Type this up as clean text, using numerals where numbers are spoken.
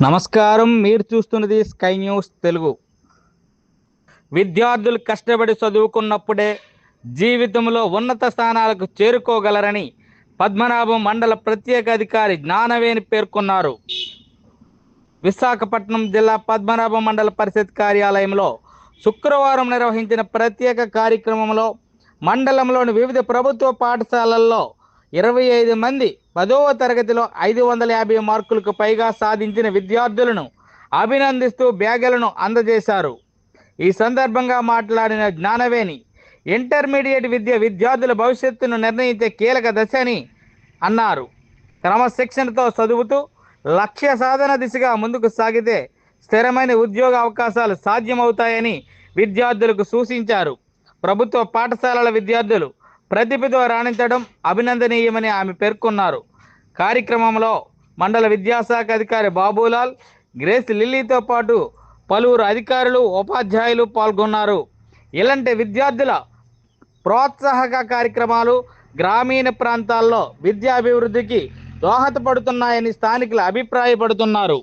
నమస్కారం. మీరు చూస్తున్నది స్కై న్యూస్ తెలుగు. విద్యార్థులు కష్టపడి చదువుకున్నప్పుడే జీవితంలో ఉన్నత స్థానాలకు చేరుకోగలరని పద్మనాభం మండల ప్రత్యేక అధికారి జ్ఞానవేణి పేర్కొన్నారు. విశాఖపట్నం జిల్లా పద్మనాభం మండల పరిషత్ కార్యాలయంలో శుక్రవారం నిర్వహించిన ప్రత్యేక కార్యక్రమంలో మండలంలోని వివిధ ప్రభుత్వ పాఠశాలల్లో 25 మంది 10వ తరగతిలో 550 మార్కులకు పైగా సాధించిన విద్యార్థులను అభినందిస్తూ బ్యాగులను అందజేశారు. ఈ సందర్భంగా మాట్లాడిన జ్ఞానవేణి, ఇంటర్మీడియట్ విద్య విద్యార్థుల భవిష్యత్తును నిర్ణయించే కీలక దశ అని అన్నారు. క్రమశిక్షణతో చదువుతూ లక్ష్య సాధన దిశగా ముందుకు సాగితే స్థిరమైన ఉద్యోగ అవకాశాలు సాధ్యమవుతాయని విద్యార్థులకు సూచించారు. ప్రభుత్వ పాఠశాలల విద్యార్థులు ప్రతిభతో రాణించడం అభినందనీయమని ఆమె పేర్కొన్నారు. కార్యక్రమంలో మండల విద్యాశాఖ అధికారి బాబులాల్, గ్రేస్ లిల్లీతో పాటు పలువురు అధికారులు, ఉపాధ్యాయులు పాల్గొన్నారు. ఇలాంటి విద్యార్థుల ప్రోత్సాహక కార్యక్రమాలు గ్రామీణ ప్రాంతాల్లో విద్యాభివృద్ధికి దోహదపడుతున్నాయని స్థానికులు అభిప్రాయపడుతున్నారు.